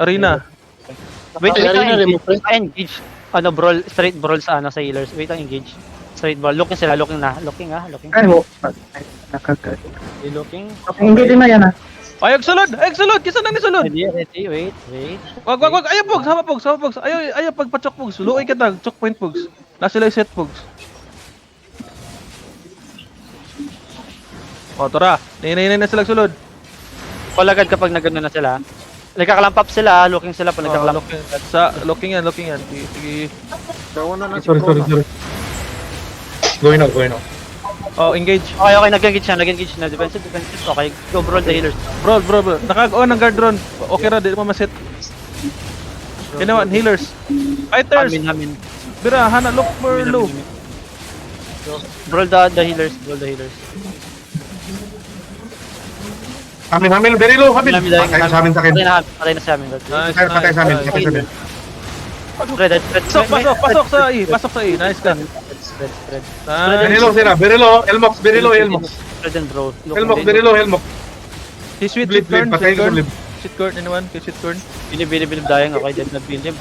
Arena. Wait, Ay, wait lang, arena, remove engage. Engage. Ano, brawl, straight brawl sa ano, sa healers. Wait lang, engage. Straight brawl. Looking sila, looking na. Looking looking. Ay, mo. Nakagad. Looking. Hindi din na yan ah. Ayog sulod! Ayog sulod! Kisa nang nisulod! Ready, ready, wait, wait. Wag! Ayaw pogs! Sama pogs! Sama pogs! Ayaw pagpa-chok pogs! Luoy ka tag! Chok point pogs! Nasa sila set pogs. O, tara! Ninay na sila sulod! Call agad kapag nagano na sila. Nagkakalampap sila, looking sila pa nagkakalamp. Looking yan. Sige. Dawan na na si Sorry. Corona. Going out. Oh, engage. Okay, nag-engage na. Defensive. Okay, go brawl the healers. Bro. Nakag-on ang guard drone. Okay ra, di mo maset. Kinawan, healers. Fighters! Hamin. Bira, hana, look for low. Brawl the healers, Amin, very low, Amin. Patay sa amin sa akin. Patay na sa amin. Nice, Patay sa amin. Red. Pasok sa E. Nice ka. Spread. Very Nice. low sila, very low. Elmox. Spread and bro. Elmox, very low, Elmox. Si Sweet Blip, patay sa blip. Sweet corn, anyone? Kay Sweet corn. Bilib dying. Okay, dead na build him.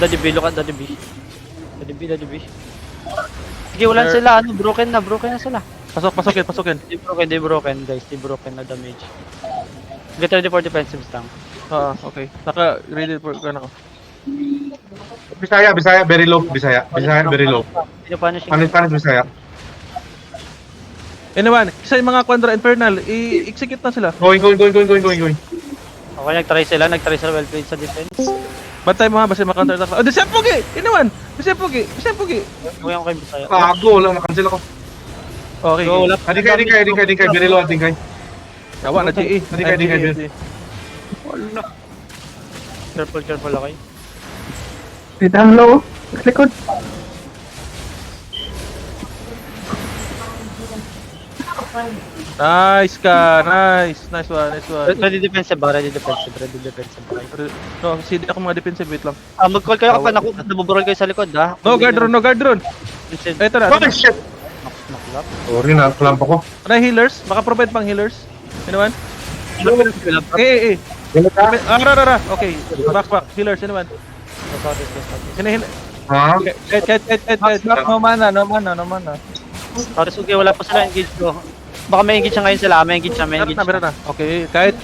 Daddy B, look at Daddy B. Sige, wala sila. Ano, broken na sila. Pasokin. They broken, guys. They broken na damage. Get ready for defensives lang. Okay. Naka-ready for ano ko. Bisaya, very low. Bisaya, very low. Punish. Panis, Bisaya. Anyone, isa yung mga Quandra Infernal, i-execute na sila. Going. Okay, nagtry sila well played sa defense. Bantay mo ha, basta maka-counter-attack. Oh, Descent Pogi! Anyone! Descent Pogi! Huwag ako kayo Bisaya. Kago lang, na-cancel ako. Okay. Go, wala. Adingkay, very low, adingkay. Yawa na GE. Hindi. Careful, okay. Wait, ang low. Likod. Nice ka! Nice one. Ready defensive. Okay. No, CD ako mga defensive, wait lang. Mag-call kayo kapag nabuburol kayo sa likod, ha? No guard drone! Defensive. Ito na. Oh, shit! Naklap. Sorry, na-clamp ako. Ano yung healers? Baka-provide pang healers. Anyone? Eh. Ganit ka? Rara. Okay. Back. Healers, anyone? Kinahil... Ha? Kahit. No mana. Tapos okay, wala pa sila engage ko. Baka may engage na ngayon sila, may engage Meron na. Okay. Kahit.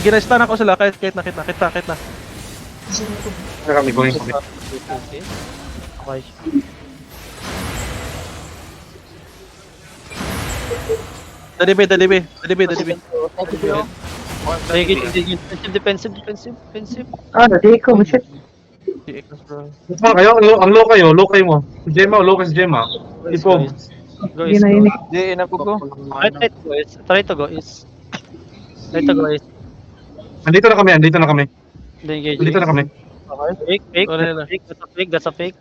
Ginastan ako sila. Kahit na. Kami going. Okay. Dadibi. Defensive. Di ko, shit. Kayo, ang low kayo mo. Gemma, low kasi Gemma. Ipo. Go. Di, inapog ko. Try to go is. Andito na kami. Engage. Andito na kami. Fake. That's a fake.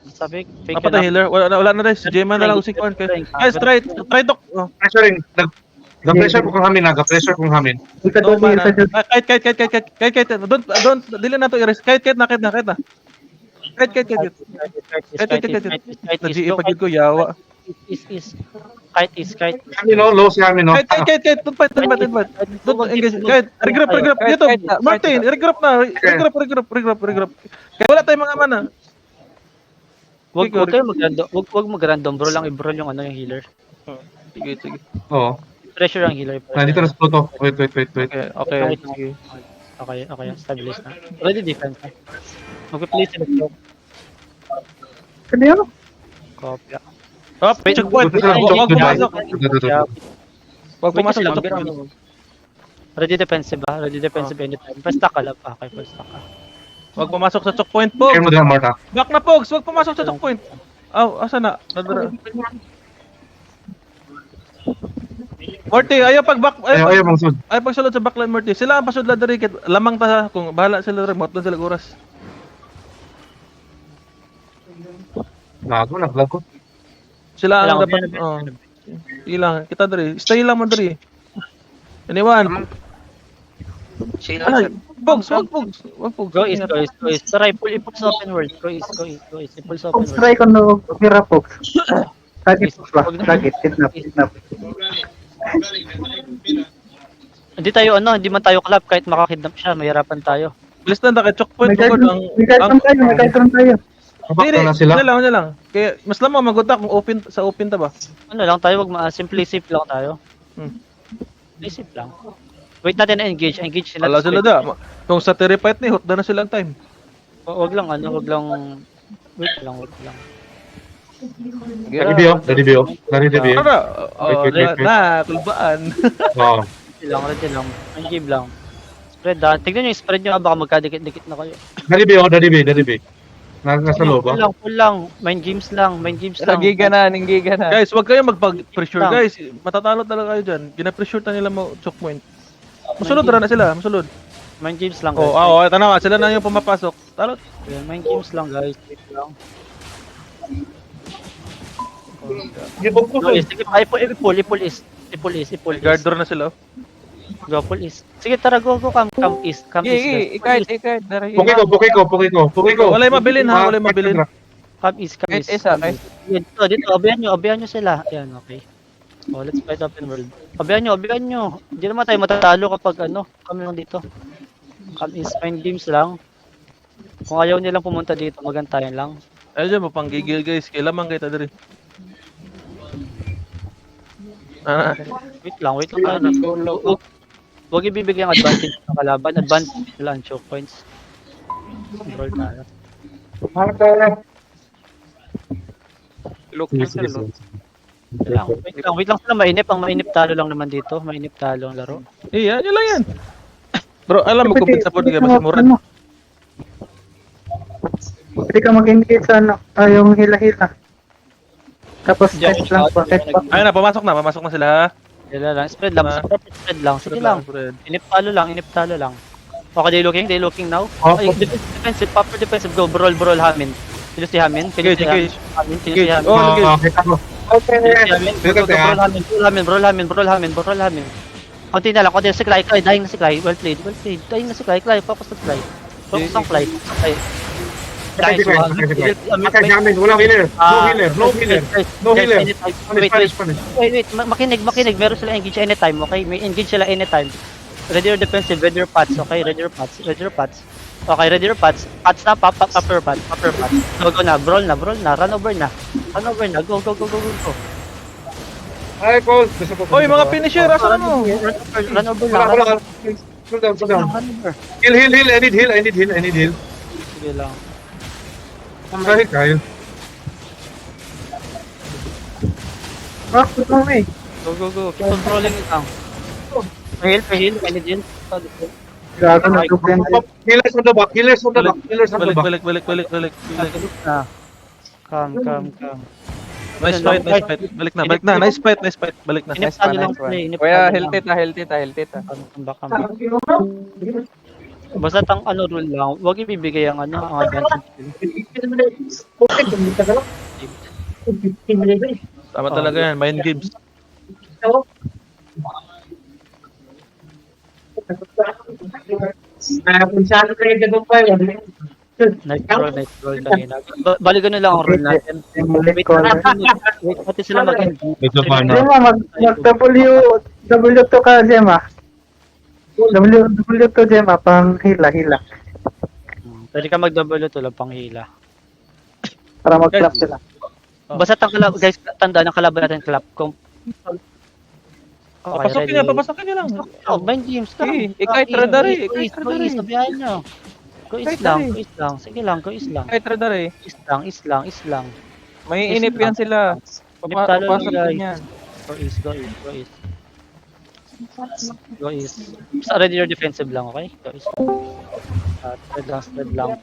Apat na healer. Wala na rin. Si Gemma na lang si Korn. Guys, try to. Pressuring. Nag-pressure kung hamin. No mana. Kahit. Don't. Dili na to i-rest. Kahit na. Kahit. Na-GE pagid ko, yawa. Is. Hamin no, low si hamin no. Kahit. Don't fight. Don't engage. Kahit. Regroup. Dito. Martin, regroup na. Regroup. Kaya wala tayong mga mana. Wag kayo mag-random bro lang i-bro yung healer. Sige. Oo. Pressure ang healer. Nandito na sa Pluto. Wait. Okay. Sige. Okay, stabilize na. Ready defense na. Mag-play sila bro. Kaya Kopya. Wait, checkpoint. Wag pumasok sa checkpoint. Ready defensive ba? Ready defensive anytime. Basta ka lang. Okay, basta ka. Wag pumasok sa checkpoint, Pogs. Kaya mo din Marta. Back na, Pogs. Wag pumasok sa checkpoint. Asa na? Nadara. Morty, ayaw Mong sud. pagsulod sa backline, Morty. Sila ang pasudlad na rin. Lamang ta kung bahala sila remote doon sila oras. Nago, nag-vlog ko. Sila ang dapat. Ilang. Kita dari. Stay lang mo dari. Anyone? Pogs. Wag Pogs. Go is. Try, pull sa open world. Go is. Pull sa open world. Try ko no, mira po. Target, kidnap. Hindi man tayo club kahit makakidnap siya, mahirapan tayo. Bilis na, naka-choke point. May Tugod guard ang... may guard ang- tayo, may guard tayo. Kabak Hindi, na lang sila. Wala lang. Kaya, mas lamang magutak kung open, sa open ta ba? Ano lang tayo, simply safe lang tayo. Hmm. Simply safe lang. Wait natin na engage sila. Wala sila da. Kung sa terrified ni, hot na sila ang time. Wag lang, wag lang. Wait lang. Daddy B, oh. Daddy B. Ano? Wait. Kulbaan. Oo. Ready lang. Ang game lang. Spread ha. Tignan nyo yung spread nyo, baka magkadikit-dikit na kayo. Daddy B. Nasa loob, ah. Full lang. Mind games lang. Nanggiga na. Guys, wag kayong magpag-pressure Lang. guys. Matatalo talaga kayo dyan. Gina-pressure ta nila mo choke point. Masulod na sila, masulod. Mind games lang guys. Ito na nga, sila na yung pumapasok. Talo. Yan, mind games lang guys. Wait lang. Sige pa, ipul is. Guard door na sila. Go, pull is. Sige, tara, go, come east. Come east, guys. Ikard. Puki ko. Wala yung mabilin ha, wala yung mabilin. Come east. Kahit isa, kahit- Dito, abayan nyo sila. Yan, okay. Let's fight open world. Abayan nyo. Hindi naman tayo matatalo kapag kami lang dito. Come east, mind games lang. Kung ayaw nilang pumunta dito, magantayan lang. Ayun dyan, mapanggigil guys. Kailaman kita diri. Wait lang tayo. Huwag ibibigay ang advantage ng kalaban. Advantage nila ang choke points. Roll tayo. Look. Wait lang sila, mainip. Ang mainip talo lang naman dito. Mainip talo ang laro. Yan lang yan. Bro, alam mo kung sa board ka ba si Murat? Pwede ka mag-indicate sa yung hila-hila. Tapos test lang po, test pa. Ayun na, pumasok na sila ha. Sila lang. Spread lang. Spread lang. Sige lang. Inip talo lang. Okay, they looking now. Oh. Okay, defensive, proper defensive. Go, brawl, Hamin. Sino si Hamin? Engage. Kita ko. Brawl Hamin. Konti na lang. Si Clay. Dying na si Clay. Well played. Dying na si Clay. Focus on Clay. Focus on Clay. Guys, Walang healer. No healer. Punish. Wait, makinig. Meron sila engage anytime, okay? May engage sila anytime. Ready your defensive, ready your pots, okay? Ready your pots. Okay, ready your pots. Pots na, upper pot. Go na, brawl na. Run over na. Go. Ay, Cole. Oy, mga finisher, asan mo? Run over na. Wala. Slow down. Heal. I need heal. Sige lang. Dahil Kyle. Ito mo eh. Go. Keep controlling it lang. Heal. I need heal. Gago na duplen. Healers on the back. Balik. Na. Come. Nice fight. Balik na. Nice fight. Balik na. Inip talo lang sila. Kuya, health it. Come back. Basta rule lang, huwag ibibigay ang advantage. Tama talaga yan, mind games. Nice roll kanina. Balikan na lang ang roll natin. Wait, Wait natin sila Medyo paano. Gemma, mag-W2 ka, Gemma. W2 Gemma, pang hila. Pwede ka mag-double to lang pang hila. Para mag-clap sila. Basta guys, tandaan ang kalaban natin clap. Papasokin niya lang. Mind games ka. Ikay radar eh. Go east, sabihan nyo. Go east lang. Sige lang, go east lang. Kahit radar eh. East lang. May inip yan sila. Inip talo Papasok lang, din guys. yan. Go east. Basta ready your defensive lang, okay? Go east. Spread lang.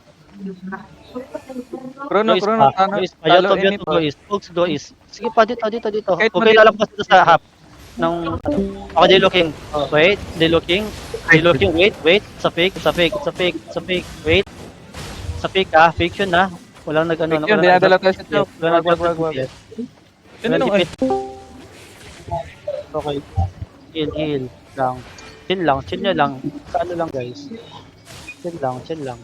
Krono. Go east. Ayaw to go east. Folks, go east. Sige pa, dito. Kahit Okay, lalabas dito sa half. Okay, they looking. Wait. Wait. Sa fake. Wait. Sa fake fake yun na. Walang Yun, dinadala tayo sa choke. Wag. Okay. Heal lang. Chill nyo lang. Saan lang guys. Chill lang.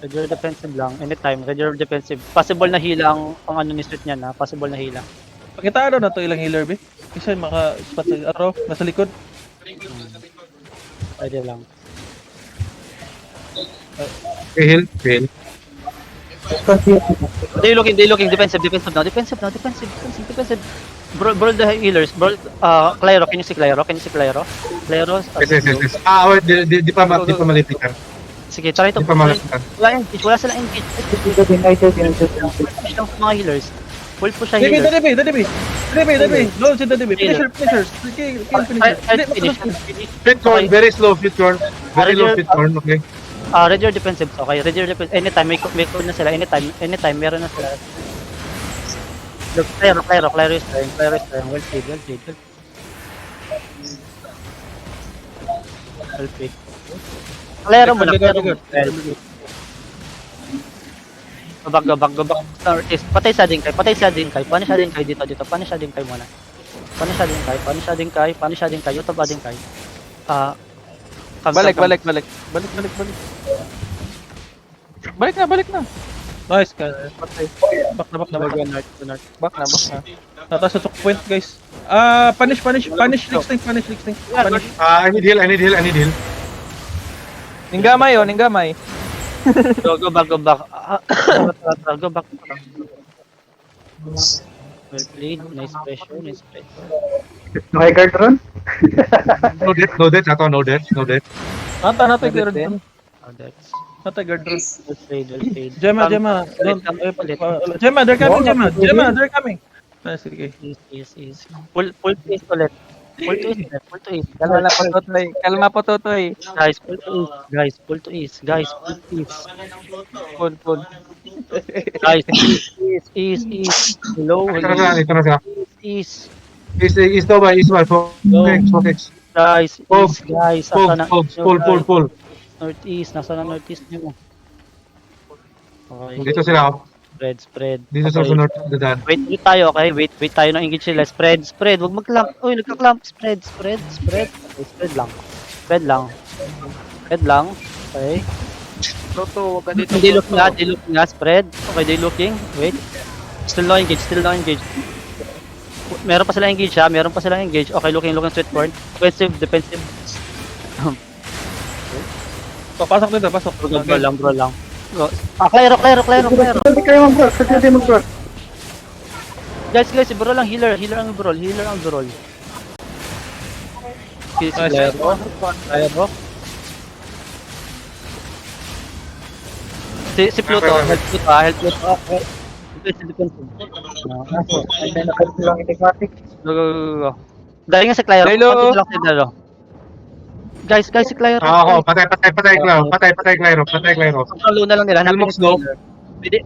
Ready defensive lang. Anytime, ready defensive. Possible na hila ang ni street niya na. Possible na hila. Pakita na to ilang healer, be. Isa maka-spot sa araw, nasa likod. Pwede lang. Okay, heal. They looking, defensive now, defensive. Brawl the healers, Clyro, can you see Clyro? Clyro, Yes. Wait, di pa malipitan. sige, try to Di pa malapitan. wala silang engage. Push lang sa mga healers. Full push sa Debe, healers. Debe. Lord si Debe. Finisher. Kill finisher. Fit corn, very slow fit corn. Very low fit corn, okay. Read your defensive, okay? Read your defensive. Anytime, may code na sila. Anytime, meron na sila. Look, Clyro is trying. Well played. Clyro mo na. Go back. Northeast. Patay sa din kay. Punish sa din kay dito. Punish sa din kay muna. Punish sa din kay. Youtube ba din kay. Balik. Balik na. Nice ka. Back na. Back na. Tataas sa choke point, guys. Punish. Lixting. Punish. I need heal. Ninggamay. Go back. Go back. Well played. Nice pressure. Okay, guard run? No death, ato, no death. Natay guard run. Oh, that's Natay guard run. well played. Gemma. Gemma, they're coming. Nice, okay. Is. Full twist ulit. Full twist. Kalma po Totoy. Guys, full twist. Full. Guys, is. Low. Ito na siya. Is. Is daw ba? Focus. Guys, Fog. guys. Asa na? Full. Northeast. Nasa na northeast niyo? Okay. Dito sila, oh. Spread. Dito sa Okay. sunod, dadan. Wait tayo, okay? Wait tayo ng engage sila. Spread. Huwag mag-clamp. Uy, nagka-clamp. Spread. Okay, spread lang. Okay. Toto, wag ka dito. They look nga. Spread. Okay, they looking. Wait. Still no engage. Meron pa silang engage. Okay, looking sweet corn. Defensive. Pasok dito, pasok. Bro lang. Go. Clyro. Pwede kayo mag-brawl. Guys, bro lang, healer ang brawl. Kill si Clyro. Si Pluto, help Pluto. Defensive. Go. Dahil nga si Clyro. Hello. Konti lang si Clyro. Guys, si Clyro. Oo, patay Clyro. Sobrang low na lang nila. Elmox low. Pwede.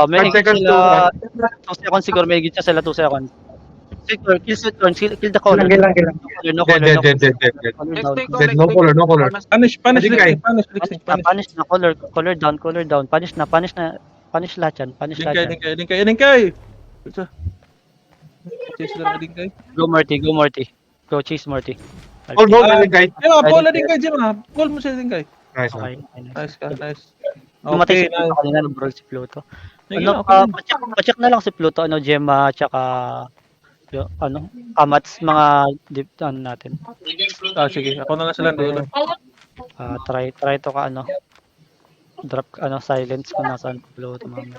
May 5 engage seconds sila. 2 seconds siguro, may engage sila 2 seconds. Sector, kill sweet corn, kill the caller. Gilang. No color. Dead, no color. Punish, Lixting. Punish na, color down. Punish lahat yan. Dingkay. Chase lang Dingkay. Go Morty. Go chase Morty. Oh, no, guys. Ball na Dingkay, Gemma. Ball mo siya Dingkay. Nice. Okay. Nice. Dumatay si Okay, Pluto kanina, nag-brawl si Pluto. Sige, okay. Pa-check na lang si Pluto, Gemma, tsaka Amats, mga natin. Sige. Ako na lang sila dulo. Try to ka drop silence kung nasaan Pluto mamaya.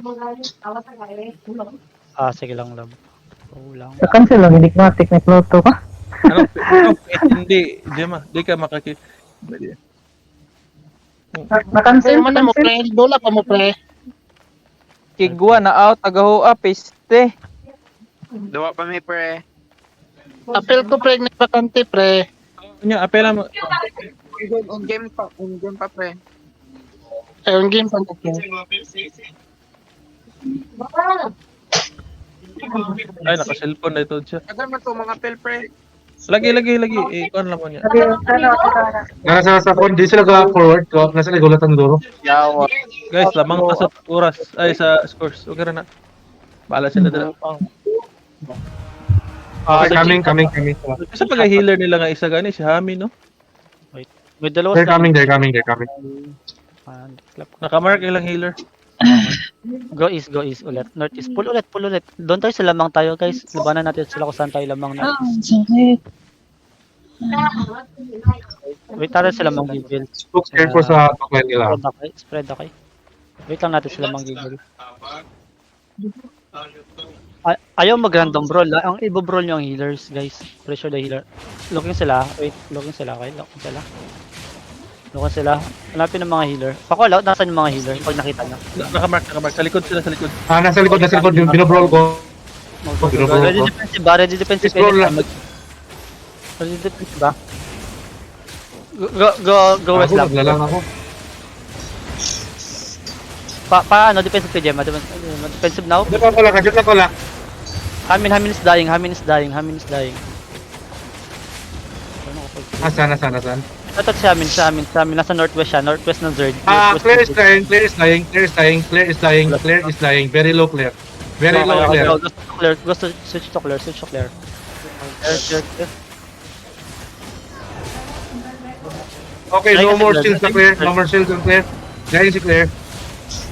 Sige lang. Lang. Cancel lang, enigmatic na Pluto ka. Hindi, Gemma. Di ka makaki... Na-cancel Mo na mo pre, dola pa mo pre. Kigwa na out, tagahua, piste. Dawa pa may pre. Apel ko pre, nagbakante pre. Kanya, apela mo. On game pa pre. Ayun game pa ko. Ay, naka-cellphone na ito siya. Agad man to mga pel pre. Lagi. Ikuan lang mo niya. Nasa phone, di sila forward. Nasa nagulat ang duro. Yawa. Guys, lamang pa sa oras. Ay, sa scores. Okay na. Bahala sila dala. Okay, coming. Kasi pag-healer nila nga isa gani, si Hami, no? May dalawa They're coming. Nakamark ilang healer. Go east ulit. Northeast. Pull ulit. Doon tayo sa lamang tayo, guys. Labanan natin sila kung saan tayo lamang natin. Wait natin sila manggigil. Looks careful sa backline nila. Spread okay. Spread okay. Wait lang natin sila manggigil. Ayaw mag-random brawl. Ang ibo-brawl nyo ang healers, guys. Pressure the healer. Looking sila. Wait, looking sila. Okay, looking sila. Looking sila. Hanapin ng mga healer. Pako out, nasaan yung mga healer pag nakita na. Nakamark. Sa likod sila, sa likod. Nasa likod yung binobrawl ko. Binobrawl Ready ko. defensive ba? Ready defensive. Scroll lang. Ready defensive ba? Go west lang. Naglalang ako. Paano defensive ka, Gemma? Defensive now? Dito ako lang, dito ako lang. Hamin is dying. Nasaan? Ito si Hamin. Nasa northwest siya. Northwest ng Zerd. Claire is dying. Very low Claire. Very low Claire. Go to switch to Claire. Clear. Okay, no more shields na Claire. Dying si Claire.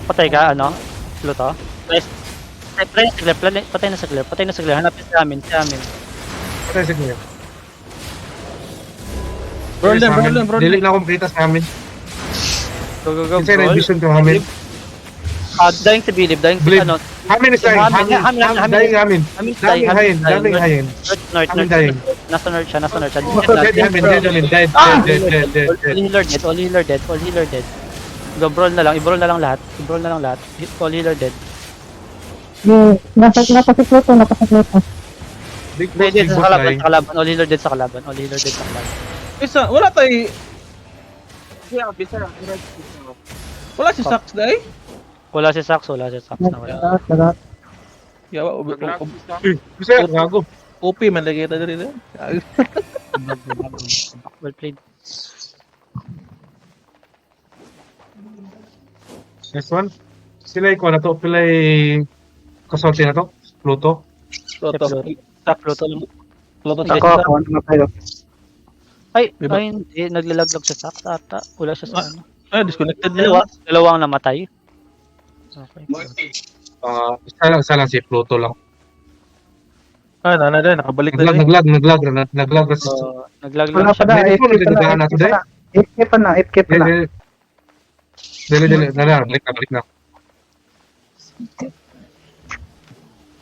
Patay ka, ano? Pluto? Patay na sa Claire. Hanapin si Hamin. Patay si Claire. Brawl them. Dili na akong makita sa amin. Go. Kasi na vision ko amin. Dying si Bilib. Dying si Blade. ano? Amin is dying. Dying amin. Hamin is Daming dying. hayin. North. Amin dying. Nasa north siya. Dead amin. Dead. All healer dead. Go, brawl na lang. I-brawl na lang lahat. All healer dead. Napasikloto. Big boss Dead sa dying. kalaban. All healer dead sa kalaban. Isa, wala tayo. Yeah, bisa. Wala si Sax dahil. Wala si Sax na wala. Lahat. Yawa, Kasi gago. OP man lagi kita diri. Well played. Next one. Sila ko na to. Pilay kasulti na to. Pluto. Sax Pluto lang. Ako, ano tayo? Ay, Diba? hindi. Naglalaglag sa Sax ata. Wala siya sa ano. Disconnected na. Dalawang namatay. Okay. Isa lang si Pluto lang. Nakabalik na rin. Naglag. So, naglag Wala lang pa siya. na. Medyo nagdadaan natin dahil. FK pa na. Dali. Balik na.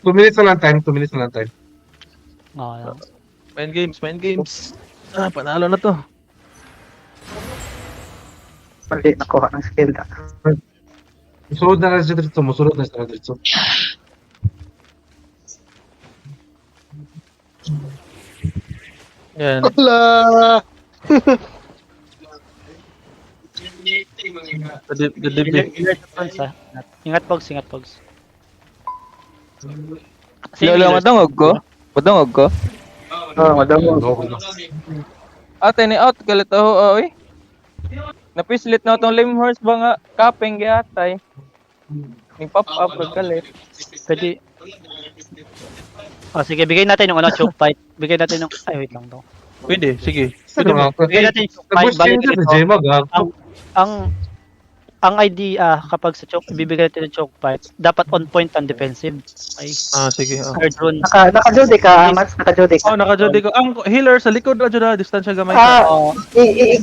2 minutes na lang time. Okay. Main games. Panalo na to. Mali, nakuha ng skill na. Musunod na sa dito. Yan. Wala. Ingat pogs. Lolo, madungog ko. Oo, madamo. Ate ni out galit ako oy. Napislit na tong lame horse ba nga kapeng giatay. Ning pop up galit. Pwede. Sige, bigay natin yung choke fight. Bigay natin yung... Ay, wait lang daw. Pwede, sige. Bigay natin yung choke fight. Balik ito. Ang idea kapag sa choke, bibigay natin yung choke fight, dapat on point ang defensive. Ay, Sige. guard rune. Naka-jody ka, Mats. Naka-jody ka. Nakajodi ko. Ang healer sa likod na distansya gamay.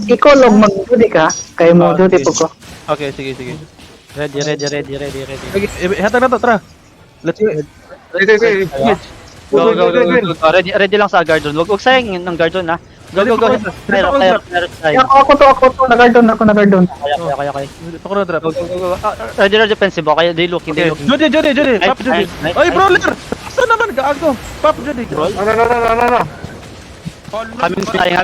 Ikaw lang mag-jody ka. Kaya mo jody po ko. Okay, sige. Ready. Sige, hatag na to, tara. Let's go. Go. Ready lang sa guard rune. Huwag sayang ng guard rune, ha. Go. Clear. Ako to. Nag-guard. Okay. Ito ko na drop. Go. Ready defensive, okay? They looking. Jody. Pop Jody. Nice. Oy, brawler! Saan naman gago? Pop Jody. Roll. No. Hamin dying.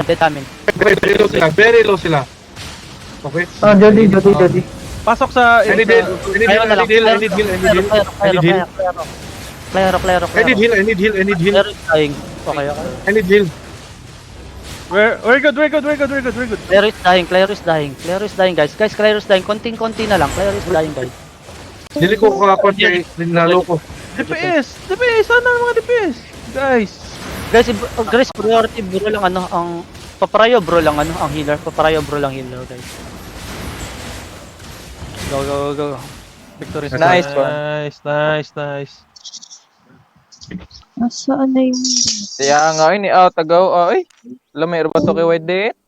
Dead Hamin. Very low sila. Okay. Jody. Pasok sa I need heal. Claro. I need heal. Claro is dying. Okay. I need heal. We're good. Claro is dying, guys. Claro is dying. Konting-konti na lang. Claro is dying, guys. Dili ko kakakonti. Dinalo ko. DPS! Sana mga DPS! Guys! Guys, priority bro lang ang paparayo bro lang ang healer. Guys. Go. Victory. Nice, Nice. Nasaan na yung... Siya nga, ni out, tagaw, oy. Lamay, ba to kay White Death?